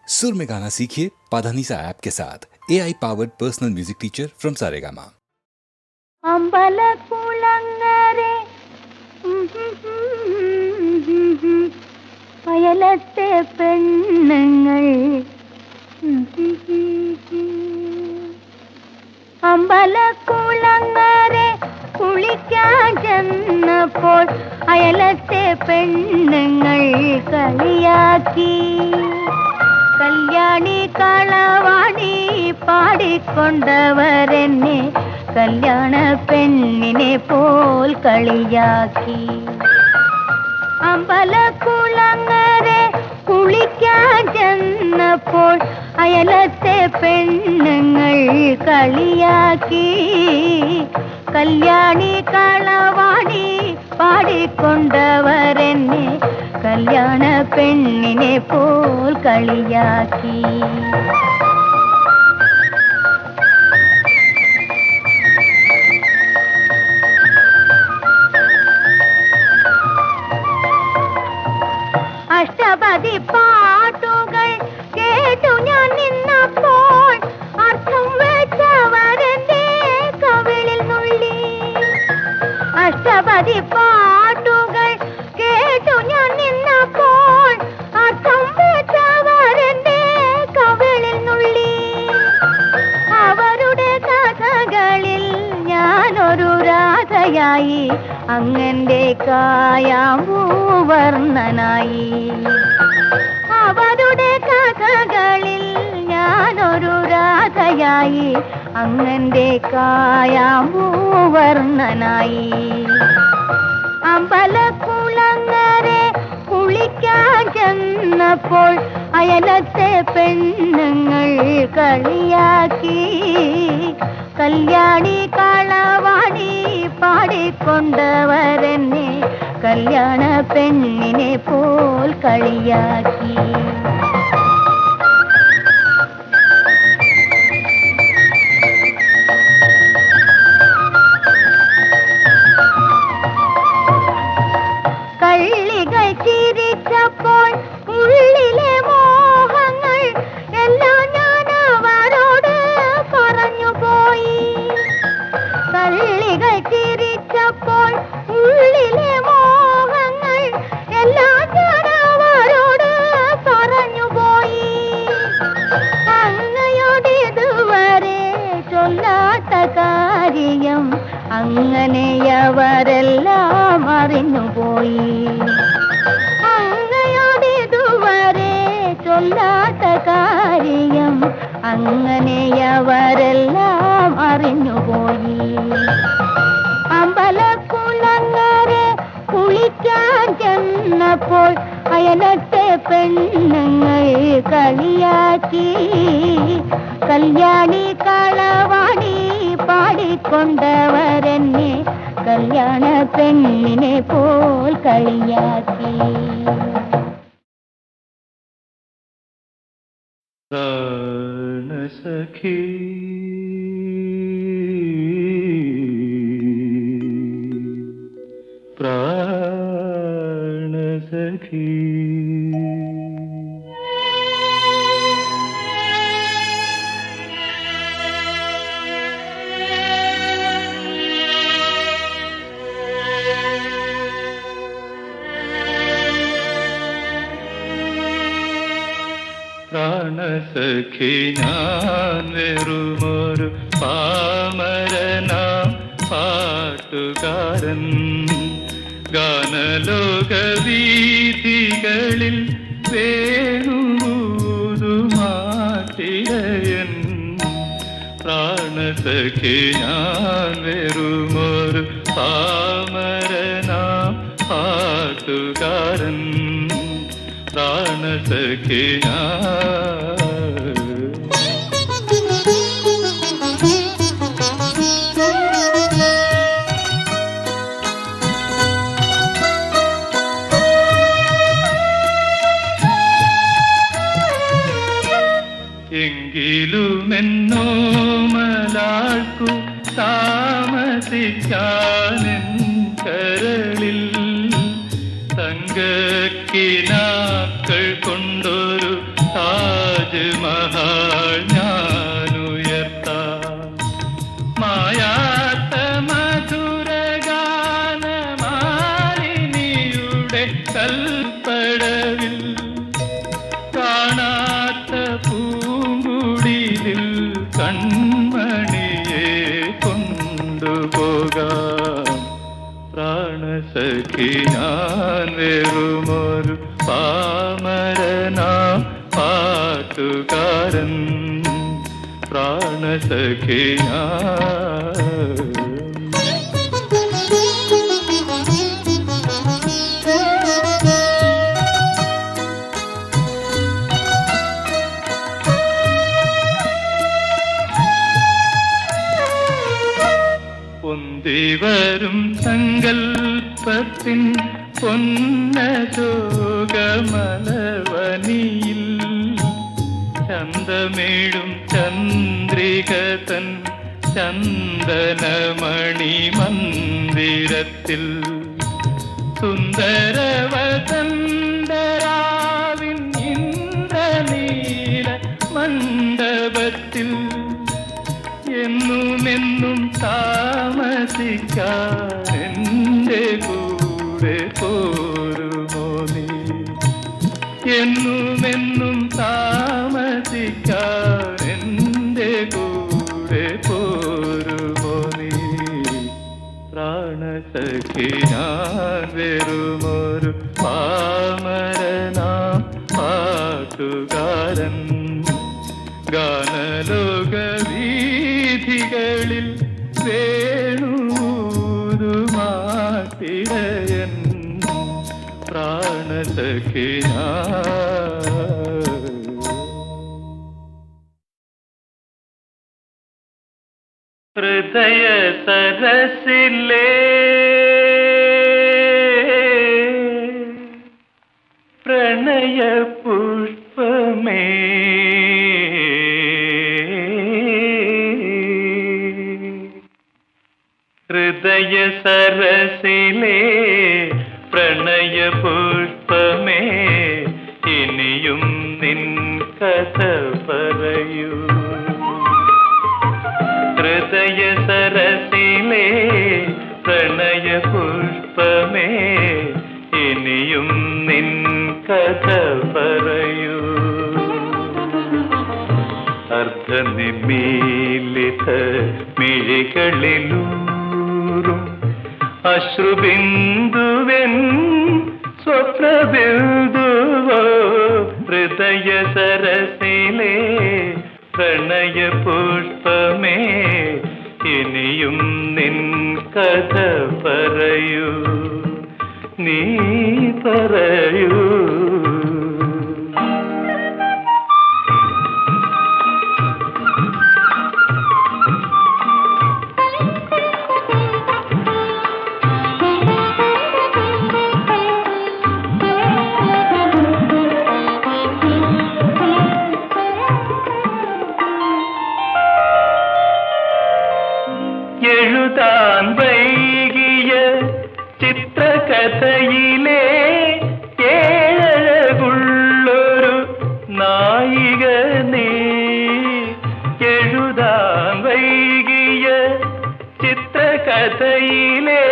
सुर में गाना सीखिए पाधानीसा ऐप के साथ। AI powered personal music teacher from Saregama. അമ്പലക്കുളങ്ങരെ വയലത്തെ പെണ്ണുങ്ങൾ അമ്പലക്കുളങ്ങരെ കുളിക്കാൻ ചെന്നപ്പോൾ അയലത്തെ പെണ്ണുങ്ങൾ കളിയാക്കി. കല്യാണി കളവാണി പാടിക്കൊണ്ടവരെന്നെ കല്യാണ പെണ്ണിനെ പോൽ കളിയാക്കി. അമ്പലക്കുളങ്ങരെ കുളിക്കാൻ ചെന്നപ്പോൾ അയലത്തെ പെണ്ണുങ്ങൾ കളിയാക്കി. കല്യാണി കളവാണി പാടിക്കൊണ്ടവരെന്നെ കല്യാണ പെണ്ണിനെ പോൽ കളിയാക്കി. അഷ്ടപതി പാട്ടുകൾ കേട്ടു ഞാൻ നിന്നപ്പോൾ അർത്ഥം വെച്ചവരെന്റെ കവിളിൽ നുള്ളി. അഷ്ടപതി പാട്ടുകൾ കേട്ടു ഞാൻ നിന്നപ്പോൾ അർത്ഥം വെച്ചവരെന്റെ കവിളിൽ നുള്ളി. അവരുടെ കഥകളിൽ ഞാനൊരു രാധയായി, അങ്ങന്റെ കായാമ്പൂവർണ്ണനായി. അവരുടെ കഥകളിൽ ഞാനൊരു രാധയായി, അങ്ങന്റെ കായാമ്പൂവർണ്ണനായി. അമ്പലക്കുളങ്ങരെ കുളിക്കാൻ ചെന്നപ്പോൾ അയലത്തെ പെണ്ണുങ്ങൾ കളിയാക്കി. കല്യാണി കളവാണി പാടിക്കൊണ്ടവരെന്നെ കല്യാണ പെണ്ണിനെ പോൽ കളിയാക്കി. കള്ളികൾ ചിരിച്ചപ്പോൾ ഉള്ളിലെ മോഹങ്ങൾ എല്ലാം ഞാൻ അവരോട് പറഞ്ഞുപോയി. കള്ളികൾ ചിരിച്ചപ്പോൾ ഉള്ളിലെ മോഹങ്ങൾ എല്ലാം ഞാൻ അവരോട് പറഞ്ഞുപോയി. അങ്ങയോടിതുവരെ ചൊല്ലാത്ത കാര്യം അങ്ങനെയവരെല്ലാം അറിഞ്ഞുപോയി. അങ്ങയോടിതുവരെ ചൊല്ലാത്ത കാര്യം അങ്ങനെയവരെല്ലാം അറിഞ്ഞുപോയി. അമ്പലക്കുളങ്ങരെ കുളിക്കാൻ ചെന്നപ്പോൾ അയലത്തെ പെണ്ണുങ്ങൾ കളിയാക്കി. കല്യാണി കളവാണി പാടിക്കൊണ്ടവരെന്നെ കല്യാണ പെണ്ണിനെ പോൽ കളിയാക്കി. പ്രാണസഖി പ്രാണസഖി പ്രാണസഖി ഞാൻ വെറുമൊരു പാമരനാം പാട്ടുകാരൻ. ഗാനലോകവീഥികളിൽ വേണുമാട്ടിടയൻ. പ്രാണസഖി ഞാൻ വെറുമൊരു പാമരനാം പാട്ടുകാരൻ. പ്രാണസഖി എങ്കിലുമെന്നോ മലാൾക്കു താമസിക്കാനെൻ കരളിൽ തങ്കക്കിനാക്കൾ കൊണ്ടൊരു താജ് സഖി ഞാൻ വെറുമൊരു പാമരനാം പാട്ടുകാരൻ പ്രാണസഖി ഞാൻ. പൊന്തിവരും സങ്കൽപ്പത്തിൻ പൊന്നശോകമലവനിയിൽ ചന്തമേഴും ചന്ദ്രികതൻ ചന്ദനമണി മന്ദിരത്തിൽ സുന്ദരവസന്തരാവിൻ ഇന്ദ്രനീല മണ്ഡപത്തിൽ എന്നുമെന്നും താമസിക്കാൻ എൻ്റെ കൂടെ പോരുമോ നീ? എന്നുമെന്നും താമസിക്കാൻ എൻ്റെ കൂടെ പോരുമോ നീ? പ്രാണസഖി ഞാൻ വെറുമൊരു പാമരനാം പാട്ടുകാരൻ ഗാനലോക വീഥികളിൽ വേണൂതുമാട്ടിടയൻ പ്രാണസഖി ഞാൻ. ഹൃദയ സരസിലേ പ്രണയ പുഷ്പമേ ഹൃദയ സരസിലേ പ്രണയ പുഷ്പമേ ഇനിയും നിൻ കഥ പറയൂ. ഹൃദയ സരസിലേ പ്രണയ പുഷ്പമേ ഇനിയും നിൻ കഥ പറയൂ. അർദ്ധനിമീലിത മിഴികളിലൂറും അശ്രുബിന്ദുവൻ സ്വപ്നബിന്ദുവോ ഹൃദയ സരസിലേ പ്രണയ പുഷ്പമേ ഇനിയും നിൻ കഥ പറയൂ. നീ പറയൂ. എഴുതാൻ വൈകിയ ചിത്രകഥയിലെ ഏഴകുള്ളൊരു നായിക നീ. എഴുതാൻ വൈകിയ ചിത്രകഥയിലെ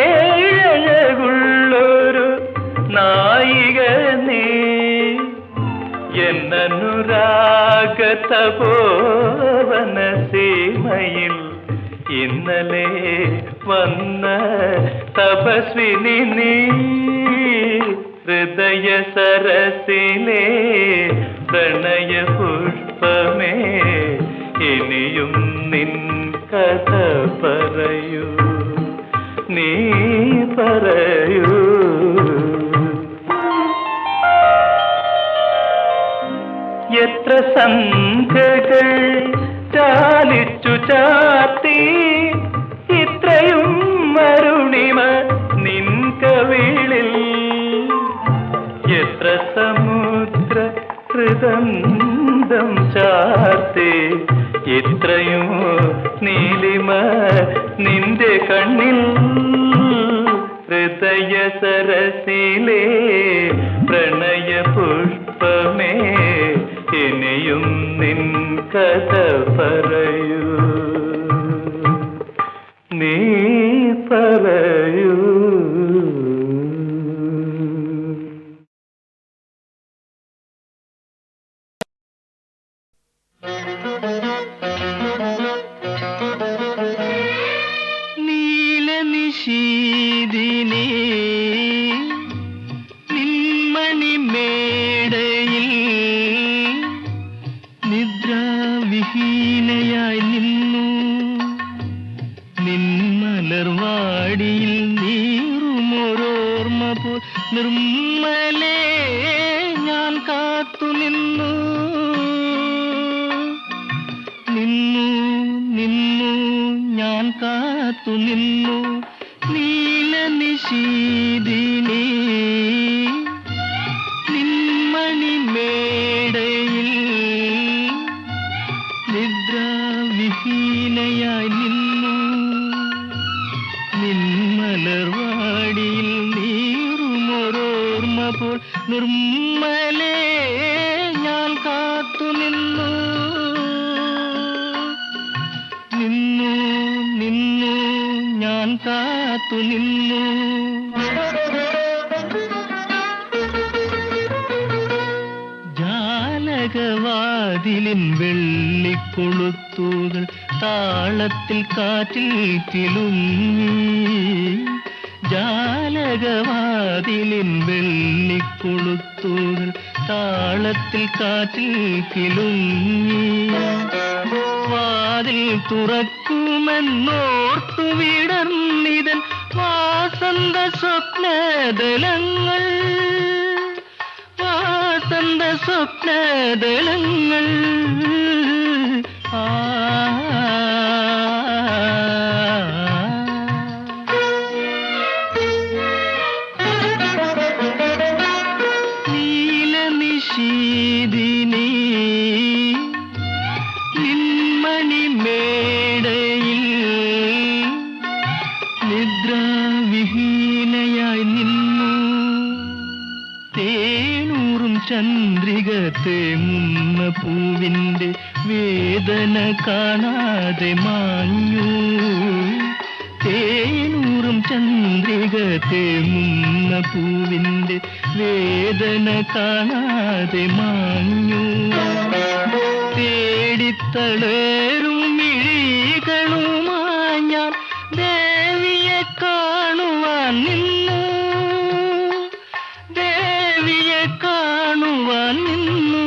ഏഴകുള്ളൊരു നായിക നീ. എന്നനുരാഗതപോവന സീമയിൽ ഇന്നലെ വന്ന തപസ്വിനി നീ. ഹൃദയ സരസിലേ പ്രണയ പുഷ്പമേ ഇനിയും നിൻ കഥ പറയൂ. നീ പറയൂ. എത്ര സന്ധ്യകൾ ചാലിച്ചു ചാത്തി ഇത്രയും മരുണിമ നിൻ കവിളിൽ. എത്ര സമുദ്ര ഹൃദന്തം ചാർത്തി ഇത്രയും നീലിമ നിന്റെ കണ്ണിൽ. ഹൃദയ സരസിലേ പ്രണയ പുഷ്പമേ ഇനിയും നിൻ കഥ പറയൂ. നീ പറയൂ. നീല നിശീദിന കാത്തു നിന്നു നീല നിശീദിനി നിന്മണി മേടയിൽ നിദ്രാവിഹീനയായി നിന്നു നിന്മലർവാടിയിൽ നീറുമൊരോർമ്മ പോൽ നിർമ്മലേ ഞാൻ കാത്തു നിന്നു നിന്നു നിന്നു ഞാൻ കാത്തു നിന്നു ജാലകവാതിലിൻ വെള്ളിക്കൊളുത്തുകൾ താളത്തിൽ കാറ്റിൽ കിലുങ്ങി ജാലകവാതിലിൻ വെള്ളിക്കൊളുത്തുകൾ താളത്തിൽ കാറ്റിൽ കിലുങ്ങി വാതിൽ തുറക്കുമെന്നോർത്തു വിടർന്നിതൻ വാസന്ത സ്വപ്നദലങ്ങൾ വാസന്ത സ്വപ്നദലങ്ങൾ നീല നിശീദിനി നിന്മണി മേടയിൽ നിദ്രാവിഹീനയായി നിന്നു തേനൂറും ചന്ദ്രിക തേങ്ങുന്ന പൂവിൻ്റെ വേദന കാണാതെ മാഞ്ഞു തേനൂറും ചന്ദ്രിക തേങ്ങുന്ന പൂവിൻ്റെ വേദന കാണാതെ മാഞ്ഞു തേടിത്തളരും മിഴികളുമായി ഞാൻ ദേവിയെ കാണുവാൻ നിന്നു ദേവിയെ കാണുവാൻ നിന്നു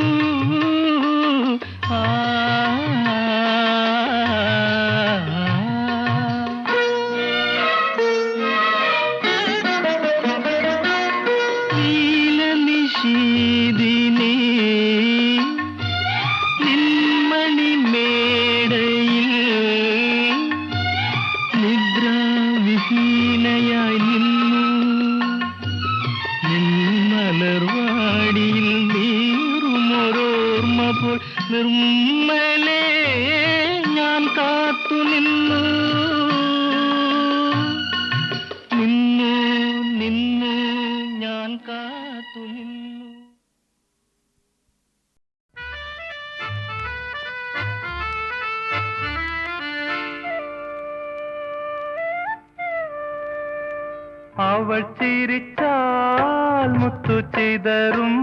നീല നിശീദിനി നിന്മണി മേടയിൽ നിദ്രാവിഹീനയായി നിന്നു നിന്മലർവാടിയിൽ നീറുമൊരോർമ്മ പോൽ നിർമ്മലേ ഞാൻ കാത്തു നിന്നു നിന്നു നിന്നു ഞാൻ കാത്തു നിന്നു അവൾ ചിരിച്ചാൽ മുത്തു ചിതറും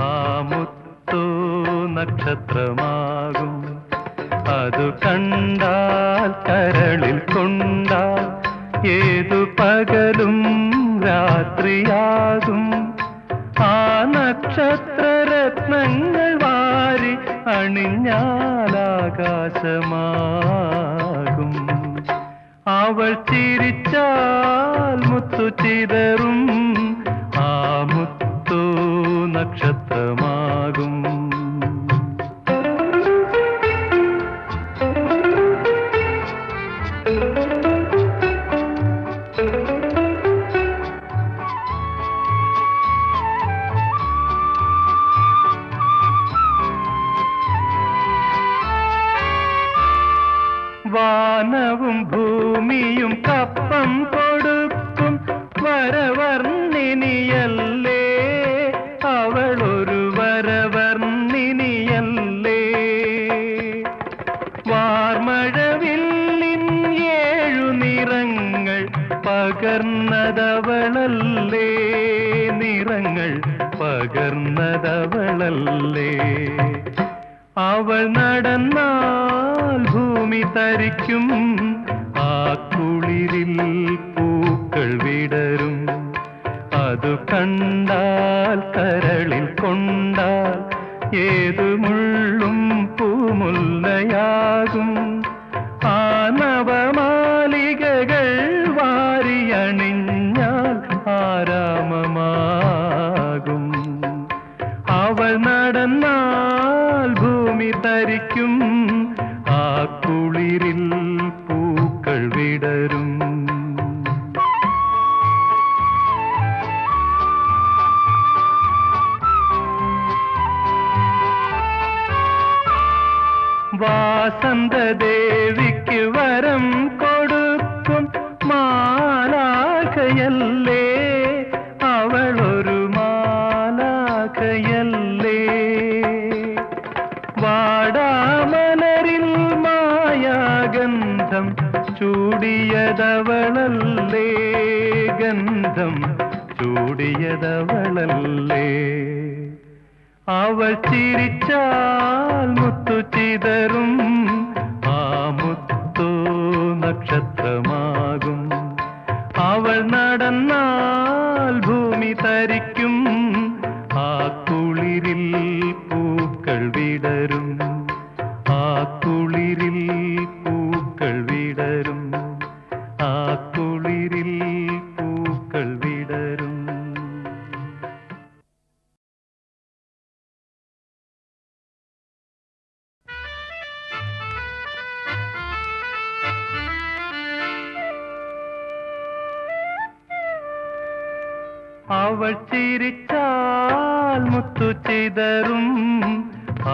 ആ മുത്തു നക്ഷത്രമാകും അതു കണ്ടാൽ കരളിൽ കൊണ്ടാൽ ഏതു പകലും രാത്രിയാകും ആ നക്ഷത്രരത്നങ്ങൾ വാരി അണിഞ്ഞാലാകാശമാകും അവൾ ചിരിച്ചാൽ മുത്തു ചിതറും ആ മുത്തു നക്ഷത്രമാകും വാനവും ഭൂമിയും കപ്പം കൊടുക്കും വരവർണ്ണിനിയല്ലേ അവളൊരു വരവർണ്ണിനിയല്ലേ വാർമഴവില്ലിൻ 7 നിറങ്ങൾ പകർന്നതവളല്ലേ നിറങ്ങൾ പകർന്നതവളല്ലേ അവൾ നടന്നാൽ ഭൂമി തരിക്കും ആ കുളിരിൽ പൂക്കൾ വിടരും അതു കണ്ടാൽ കരളിൽ കൊണ്ടാൽ ഏതു മുള്ളും പൂമുല്ലയാകും ആ നവമാലികകൾ വാരിയണിഞ്ഞാൽ ആരാമമാകും അവൾ നടന്നാൽ ഭൂമി തരിക്കും ആ കുളിരിൽ പൂക്കൾ വിട വാസന്തദേവിക്ക് വരം കൊടുക്കും മാലാഖയല്ലേ, അവളൊരു മാലാഖയല്ലേ. വാടാമലരിൽ മായാഗന്ധം ചൂടിയതവളല്ലേ, ഗന്ധം ചൂടിയതവളല്ലേ. അവൾ ചിരിച്ചാൽ മുത്തു ചിതറും, ആ മുത്തു നക്ഷത്രമാകും. അവൾ നടന്നാൽ ഭൂമി തരിക്കും, ആ കുളിരിൽ പൂക്കൾ വിടരും, ആ കുളിരിൽ പൂക്കൾ വിടരും, ആ കുളിരിൽ പൂക്കൾ വിടരും. അവൾ ചിരിച്ചാൽ മുത്തു ചിതറും,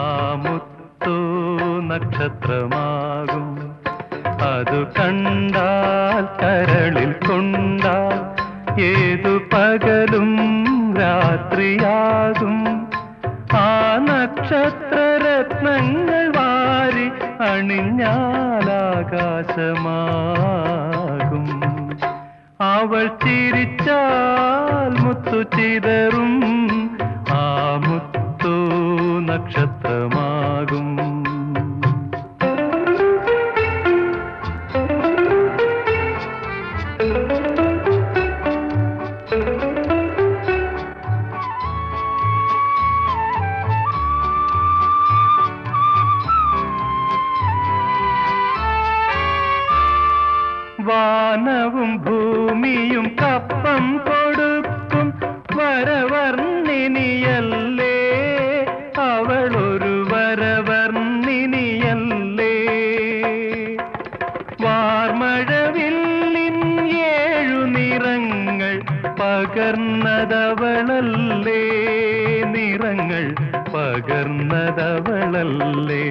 ആ മുത്തു നക്ഷത്രമാകും. അതു കണ്ടാൽ കരളിൽ കൊണ്ടാൽ ഏതു പകലും രാത്രിയാകും. ആ നക്ഷത്രരത്നങ്ങൾ വാരി അണിഞ്ഞാലാകാശമാകും. അവൾ ചിരിച്ചാൽ മുത്തു ചിതറും, ആ മുത്തു നക്ഷത്രമാകും. വാനവും ഭൂമിയും കപ്പം കൊടുക്കും വരവർണ്ണിനിയല്ലേ, അവളൊരു വരവർണ്ണിനിയല്ലേ. വാർമഴവില്ലിൻ 7 നിറങ്ങൾ പകർന്നതവളല്ലേ, നിറങ്ങൾ പകർന്നതവളല്ലേ.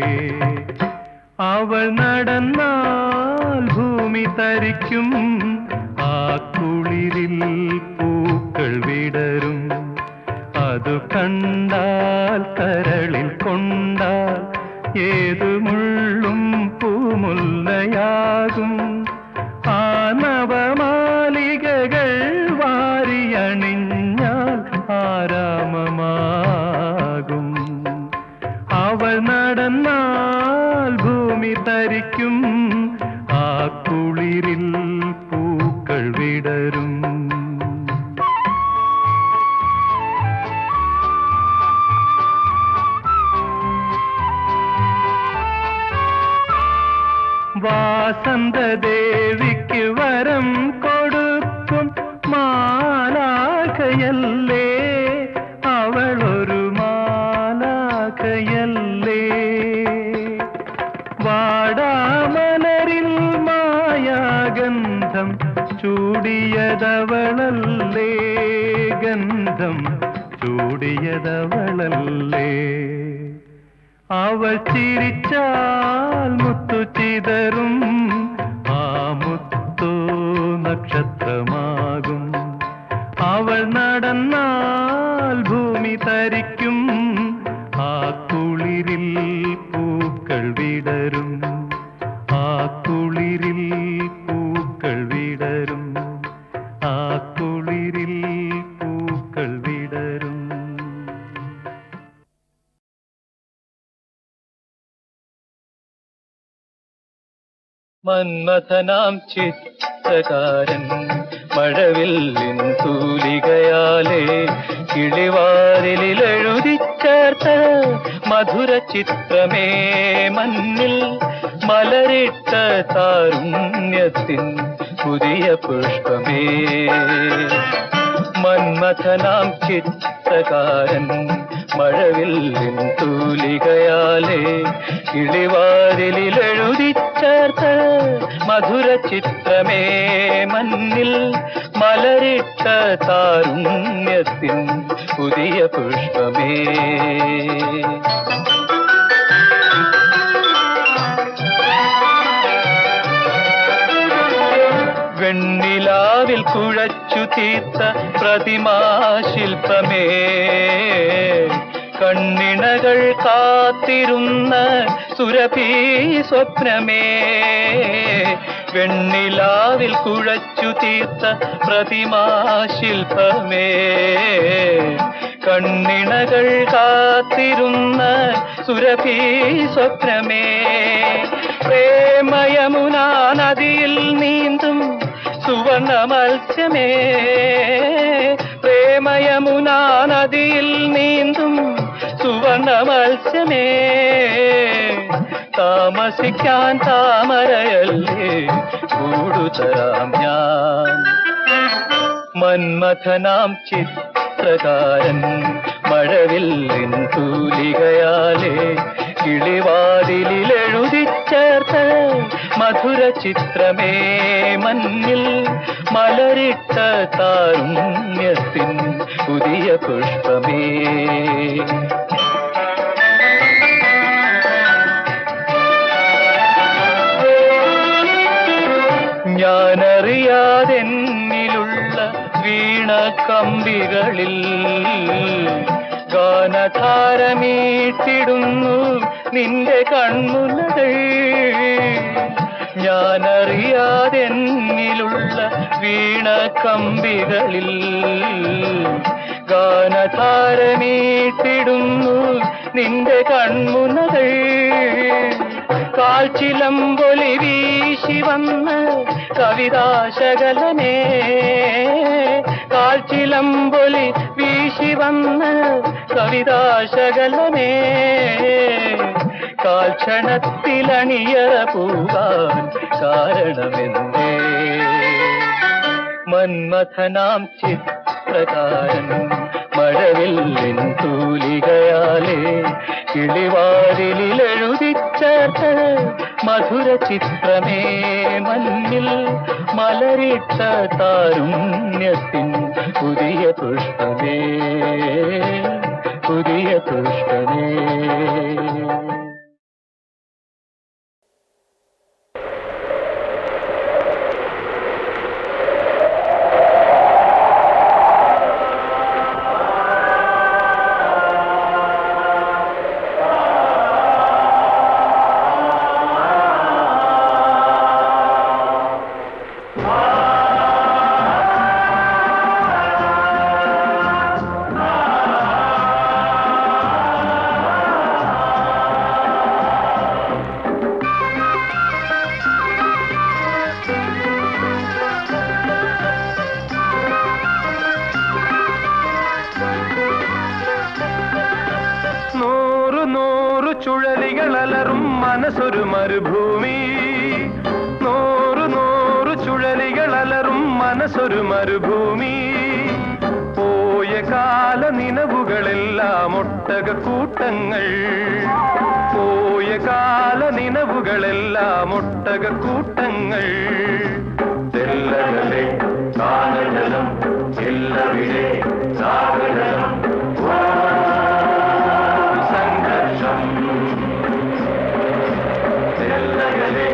അവൾ നടന്നാൽ ഭൂമി തരിക്കും, ആ കുളിരിൽ പൂക്കൾ വിടരും. അതു കണ്ടാൽ കരളിൽ കൊണ്ടാൽ ഏതു മുള്ളും പൂമുല്ലയാകും. ആ നവമാലികകൾ വാരിയണിഞ്ഞാൽ ആരാമമാകും. അവൾ നടന്നാൽ ഭൂമി തരിക്കും, ആ കുളിരിൽ പൂക്കൾ വിടരും. വാസന്തദേവിക്ക് വരം കൊടുക്കും മാലാഖയല്ലേ, അവളൊരു മാലാഖയല്ലേ. വാടാമലരിൽ മായാഗന്ധം ചൂടിയതവളല്ലേ, ഗന്ധം ചൂടിയതവളല്ലേ. അവൾ ചിരിച്ചാൽ മുത്തു ചിതറും, ആ മുത്തു നക്ഷത്രമാകും. അവൾ നടന്നാൽ ഭൂമി തരിക്കും, ആ കുളിരിൽ പൂക്കൾ വിടരും, ആ കുളിരിൽ പൂക്കൾ വിടരും, ആ കുളിരിൽ പൂക്കൾ വിടരും. മന്മഥനാം ചിത്രകാരൻ മഴവില്ലിൻ തൂലികയാലേ കിളിവാതിലെഴുതി ചേർത്ത മധുര ചിത്രമേ മണ്ണിൽ മലരിട്ട താരുണ്യത്തിൻ പുതിയ പുഷ്പമേ. മന്മഥനാം ചിത്രകാരൻ മഴവില്ലിൻ തൂലികയാലേ കിളിവാതിലെഴുതി ചേർത്ത മധുര ചിത്രമേ മണ്ണിൽ മലരിട്ട താരുണ്യത്തിൻ പുതിയ പുഷ്പമേ. വെണ്ണിലാവിൽ കുഴച്ചു തീർത്ത പ്രതിമാശില്പമേ, കണ്ണിണകൾ കാത്തിരുന്ന സുരഭി സ്വപ്നമേ, വെണ്ണിലാവിൽ കുഴച്ചു തീർത്ത പ്രതിമാശില്പമേ, കണ്ണിണകൾ കാത്തിരുന്ന സുരഭി സ്വപ്നമേ, പ്രേമയമുനാ നദിയിൽ നീന്തും സുവർണ മത്സ്യമേ, പ്രേമയമുനാ നദിയിൽ നീന്തും സുവർണ മത്സ്യമേ, താമസിക്കാൻ താമരയല്ലേ കൂടുതരാം ഞാൻ. മന്മഥനാം ചിത്രകാരൻ മഴവില്ലിൻ തൂലികയാലേ കിളിവാതിലെഴുതിച്ചേർത്ത മധുര ചിത്രമേ, മഞ്ഞിൽ മലരിട്ട താരുണ്യത്തിൻ പുതിയ പുഷ്പമേ. ഞാനറിയാതെന്നിലുള്ള വീണക്കമ്പികളിൽ ഗാനധാരമീട്ടിടുന്നു നിന്റെ കൺമുനകൾ. ഞാനറിയാതെന്നിലുള്ള വീണക്കമ്പികളിൽ ഗാനധാരമീട്ടിടുന്നു നിന്റെ കൺമുനകൾ. കാൽച്ചിലമ്പൊലി വീശി വന്ന് കവിതാശകലനേ, കാൽച്ചിലമ്പൊലി വീശി വന്ന് കവിതാശകലനേ, കാൽക്ഷണത്തിലണിയറ പൂവാൻ കാരണമെന്തേ. മന്മഥനാം ചിത്രകാരൻ മഴവില്ലിൻ തൂലികയാലേ കിളിവാതിലെഴുതിച്ചേർത്ത മധുര ചിത്രമേ, മഞ്ഞിൽ മലരിട്ട താരുണ്യത്തിൻ പുതിയ പുഷ്പമേ, പുതിയ പുഷ്പമേ. ചുഴലികളലറും മനസ്സൊരു മരുഭൂമി, നൂറു നൂറു ചുഴലികളലറും മനസ്സൊരു മരുഭൂമി. പോയ കാല നിനവുകളെല്ലാം ഒട്ടകക്കൂട്ടങ്ങൾ, പോയ കാല നിനവുകളെല്ലാം ഒട്ടകക്കൂട്ടങ്ങൾ. തെല്ലകലെ കാനലം എല്ലവിടെ സാഗരം സംഘർഷം. തെല്ലകലെ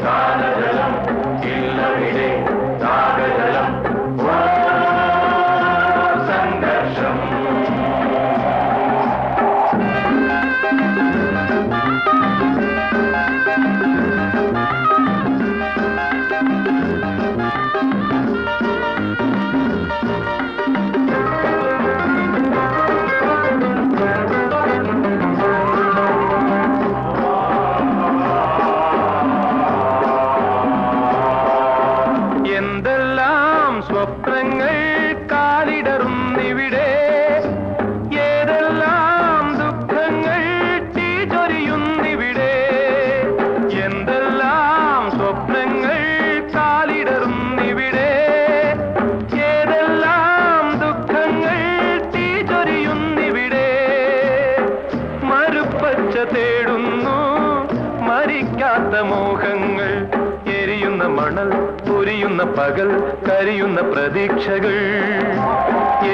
കാനലം എല്ലവിടെ സാഗരം സംഘർഷം. എന്തെല്ലാം സ്വപ്നങ്ങൾ കാലിടറുന്നിവിടെ, ഏതെല്ലാം ദുഃഖങ്ങൾ തീചൊരിയുന്നിവിടെ. എന്തെല്ലാം സ്വപ്നങ്ങൾ കാലിടറുന്നിവിടെ, ഏതെല്ലാം ദുഃഖങ്ങൾ തീചൊരിയുന്നിവിടെ. മരുപ്പച്ച തേടുന്നു മരിക്കാത്ത മോഹങ്ങൾ, എരിയുന്ന മണൽ പൊരിയുന്ന പകൽ കരിയുന്ന പ്രതീക്ഷകൾ.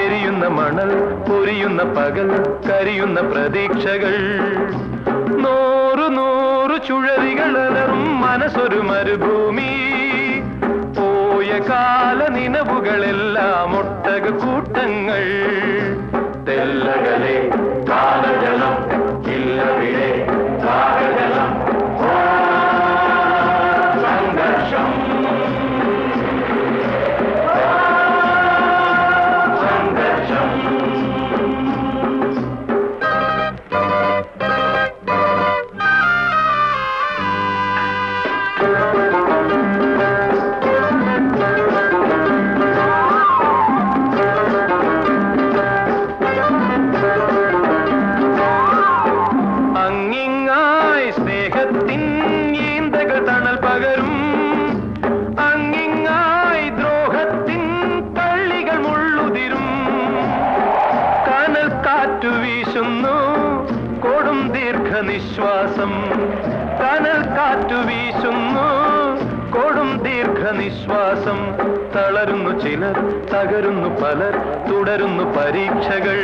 എരിയുന്ന മണൽ പൊരിയുന്ന പകൽ കരിയുന്ന പ്രതീക്ഷകൾ. നൂറു നൂറു ചുഴലികളലറും മനസ്സൊരു മരുഭൂമി. പോയ കാല നിലവുകളെല്ലാം ഒട്ടക കൂട്ടങ്ങൾ. തെല്ലകലെ കാലജലം ഇല്ലവിടെ കാലജലം സംഘർഷം സംഘർഷം. അങ്ങിങ്ങായി സ്നേഹത്തിൻ ഈന്തകൾ തണൽ പകരും, അങ്ങിങ്ങായി ദ്രോഹത്തിൻ പള്ളികൾ മുള്ളുതിരും. കനൽ കാറ്റു വീശുന്നു കൊടും ദീർഘനിശ്വാസം, കനൽ കാറ്റു വീശുന്നു കൊടും ദീർഘനിശ്വാസം. തളരുന്നു ചിലർ, തകരുന്നു പലർ, തുടരുന്നു പരീക്ഷകൾ.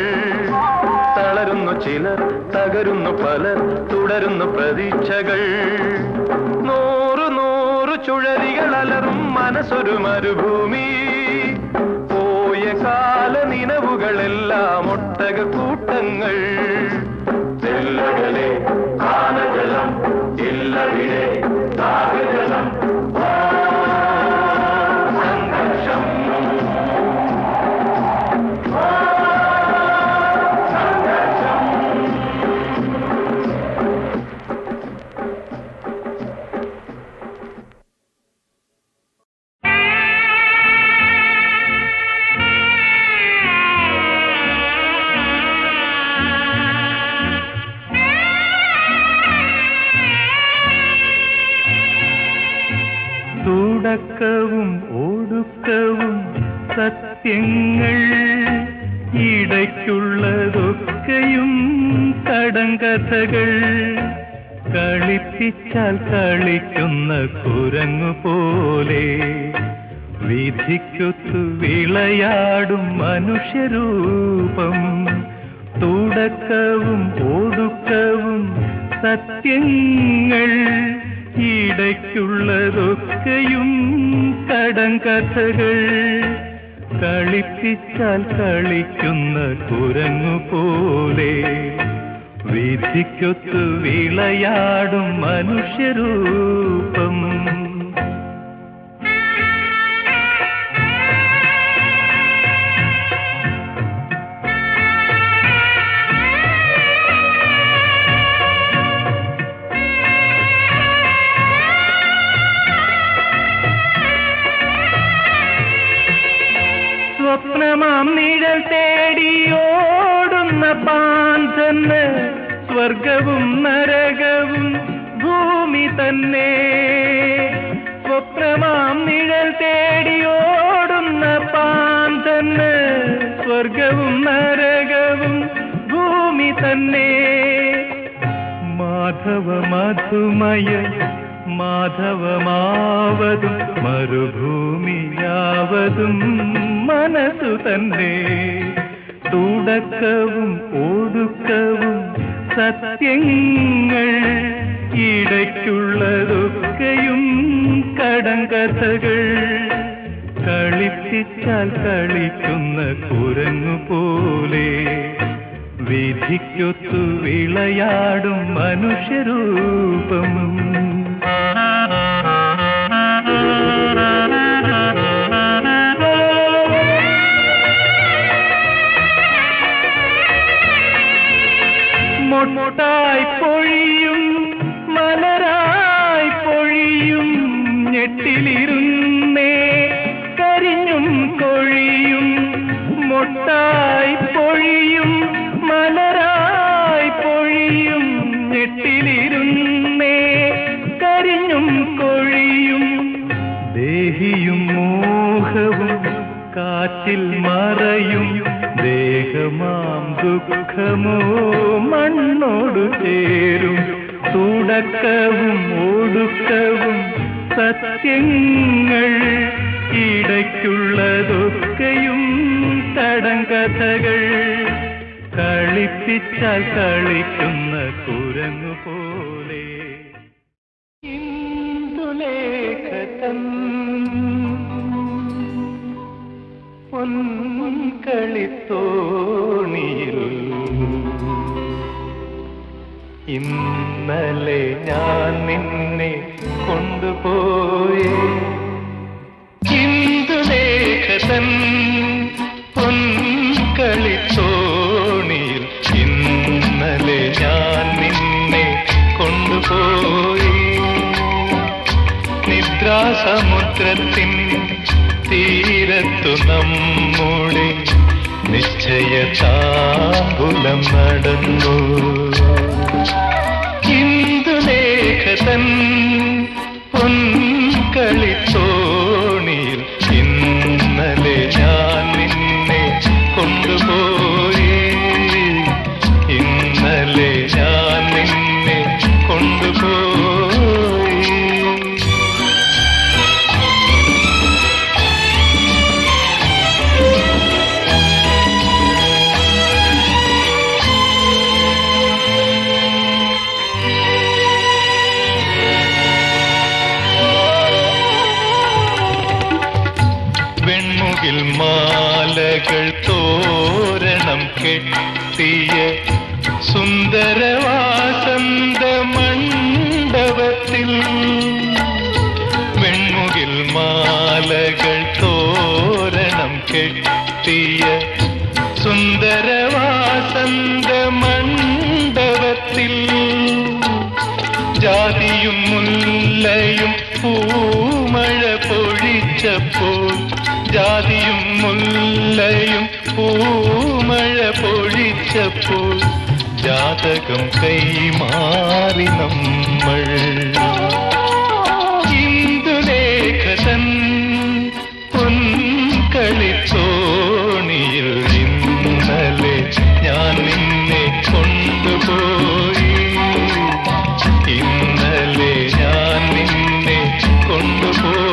തളരുന്നു ചിലർ, തകരുന്നു പലർ, തുടരുന്നു പ്രതീക്ഷകൾ. നൂറു നൂറു ചുഴലികൾ അലറും മനസ്സൊരു മരുഭൂമി. പോയ കാല നിലവുകളെല്ലാം ഒട്ടക കൂട്ടങ്ങൾ. തെല്ലകലെ കാലജലം ഇല്ലവിടെ ദാഹജലം സംഘർഷം. തുടക്കവും ഒടുക്കവും സത്യങ്ങൾ, ഇടയ്ക്കുള്ളതൊക്കെയും കടങ്കഥകൾ. കളിപ്പിച്ചാൽ കളിക്കുന്ന കുരങ്ങു പോലെ വിധിക്കൊത്തു വിളയാടും മനുഷ്യരൂപം. തുടക്കവും ഒടുക്കവും സത്യങ്ങൾ, ഇടയ്ക്കുള്ളതൊക്കെയും കടങ്കഥകൾ. കളിപ്പിച്ചാൽ കളിക്കുന്ന കുരങ്ങു പോലെ വിധിക്കൊത്തു വിളയാടും മനുഷ്യരൂപം. സ്വപ്നമാം നിഴൽ തേടിയോടുന്ന പാന്തന് സ്വർഗവും നരകവും ഭൂമി തന്നെ. സ്വപ്നമാം നിഴൽ തേടിയോടുന്ന പാന്തന് സ്വർഗവും നരകവും ഭൂമി തന്നെ. മാധവ മധുമയ മാധവമാവതും മരുഭൂമിയാവതും മനസ്സു തന്നെ. തുടക്കവും ഒടുക്കവും സത്യങ്ങൾ, ഇടയ്ക്കുള്ളതൊക്കെയും കടങ്കഥകൾ. കളിപ്പിച്ചാൽ കളിക്കുന്ന കുരങ്ങു പോലെ വിധിക്കൊത്തു വിളയാടും മനുഷ്യരൂപം. മൊട്ടായി പൊഴിയും മലരായി പൊഴിയും ഞെട്ടിലിരുന്നേ കരിഞ്ഞും കൊഴിയും. മൊട്ടായി പൊഴിയും മലരായി പൊഴിയും ഞെട്ടിലിരുന്നേ കരിഞ്ഞും കൊഴിയും. ദേഹിയും മോഹവും കാറ്റിൽ മറയും, ദേഹമാം ദുഃഖമോ മണ്ണോടു ചേരും. തുടക്കവും ഒടുക്കവും സത്യങ്ങൾ, ഇടയ്ക്കുള്ളതൊക്കെയും കടങ്കഥകൾ. കളിപ്പിച്ചാൽ കളിക്കുന്ന കുരങ്ങു പോലെ. ഇന്ദുലേഖതൻ പൊൻകളിത്തോണിയിൽ ഇന്നലെ ഞാൻ നിന്നെ കൊണ്ടുപോയി ഇന്ദുലേഖതൻ പൊൻകളിത്തോണിയിൽ ഇന്നലെ ഞാൻ നിന്നെ കൊണ്ടുപോയി നിദ്രാസമുദ്രത്തിൻ തീരത്തു നമ്മുടെ നിശ്ചയതാമ്പുലം നടന്നു ഇന്ദുലേഖതൻ പൊൻകളിത്തോണിയിൽ ഇന്നലെ ഞാൻ നിന്നെ കൊണ്ടുപോയി ഇന്നലെ ഞാൻ നിന്നെ കൊണ്ടുപോയി വെൺമുകിൽ മാലകൾ തോരണം കെട്ടിയ സുന്ദരവാസന്ത മണ്ഡപത്തിൽ വെൺമുകിൽ മാലകൾ തോരണം കെട്ടിയ സുന്ദരവാസന്ത മണ്ഡപത്തിൽ ജാതിയും മുല്ലയും പൂമഴ പൊഴിച്ചപ്പോൾ ജാതിയും മുല്ലയും പൂമഴ പൊഴിച്ചപ്പോൾ ജാതകം കൈമാറി നമ്മൾ ഇന്ദുലേഖതൻ പൊൻകളിത്തോണിയിൽ ഇന്നലെ ഞാൻ നിന്നെ കൊണ്ടുപോയി ഇന്നലെ ഞാൻ നിന്നെ കൊണ്ടുപോയി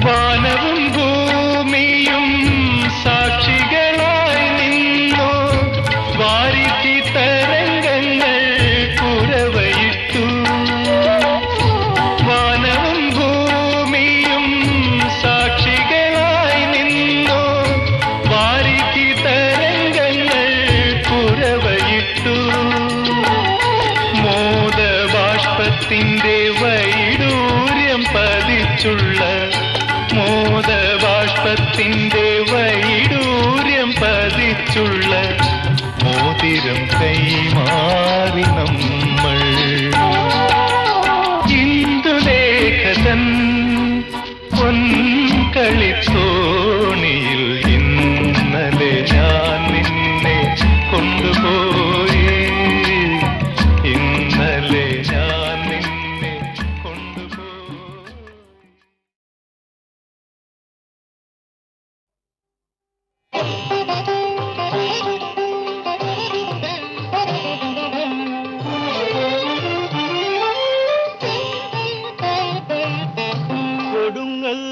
വാനവും ഭൂമിയും സാക്ഷികളായി നിന്നു വാരിധി തരംഗങ്ങൾ കുരവയിട്ടു വാനവും ഭൂമിയും സാക്ഷികളായി നിന്നു വാരിധി തരംഗങ്ങൾ കുരവയിട്ടു മോദബാഷ്പത്തിന്റെ വൈഡൂര്യം പതിച്ചുള്ള മോദബാഷ്പത്തിന്റെ വൈഡൂര്യം പതിച്ചുള്ള മോതിരം കൈമാറി നമ്മൾ ഇന്ദുലേഖതൻ പൊൻകളിത്തോണിയിൽ ഇന്നലെ ഞാൻ നിന്നെ കൊണ്ടുപോയി ഇന്നലെ ഞാൻ നിന്നെ കൊണ്ടുപോയി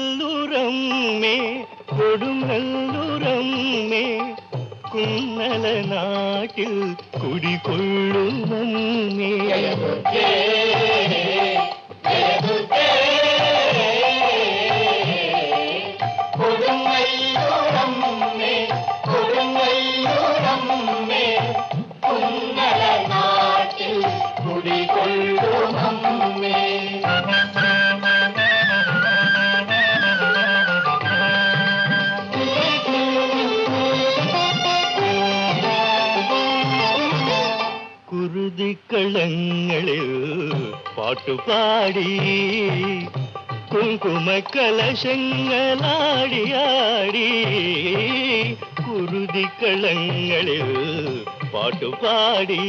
കൊടുങ്ങല്ലൂരമ്മേ കൊടുങ്ങല്ലൂരമ്മേ കുന്നല നാട്ടിൽ കുടികൊള്ളുമമ്മേ കൊടുങ്ങല്ലൂരമ്മേ കൊടുങ്ങല്ലൂരമ്മേ കുന്നല നാട്ടിൽ കുടികൊള്ളുമമ്മേ കുരുതിക്കളങ്ങളിൽ പാട്ടുപാടി കുങ്കുമക്കലശങ്ങളാടിയാടി കുരുതിക്കളങ്ങളിൽ പാട്ടുപാടി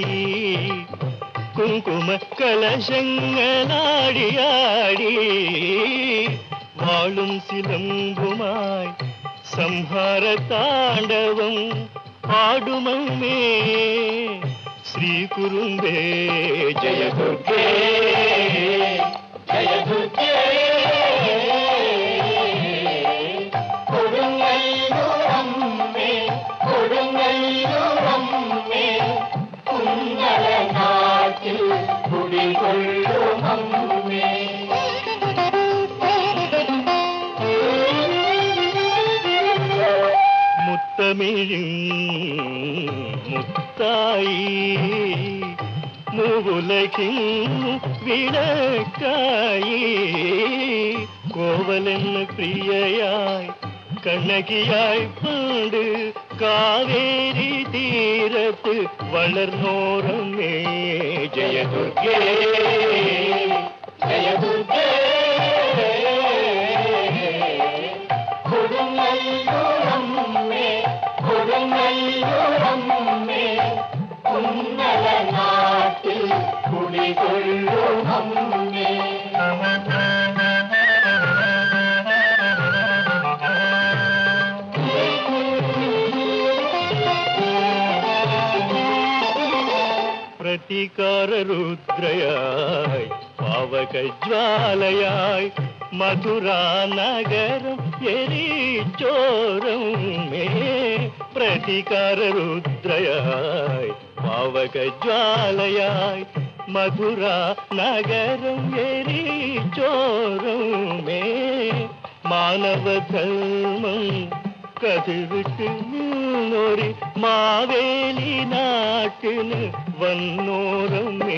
കുങ്കുമക്കലശങ്ങളാടിയാടി വാളും സിലമ്പുമായി സംഹാര താണ്ഡവം ആടുമമ്മേ ശ്രീ കുറുമ്പേ ജയ ദുർഗേ ജയ ദുർഗേ കുമിഴും മുത്തായി മൂവുലകിന്നു വിളക്കായി കോവലെന്ന് പ്രിയയായി കണ്ണകിയായി പണ്ട് കാവേരി തീരത്ത് വളർന്നോരമേ ജയദുർഗേ ജയദുർഗേ കൊടുങ്ങല്ലൂരമ്മേ കൊടുങ്ങല്ലൂരമ്മേ കുന്നല നാട്ടിൽ കുടികൊള്ളുമമ്മേ പ്രതികാരരുദ്രയായി പാവകജ്വാലയായി മധുരാ നഗരം എരിച്ചോരം മേ പ്രതികാരരുദ്രയായി പാവകജ്വാലയായി മധുരാ നഗരം എരിച്ചോരം മേ മാനവധർമ്മം കതിവിട്ട് നിന്നൊരു മാവേലി നാട്ടിന് വന്നോരമേ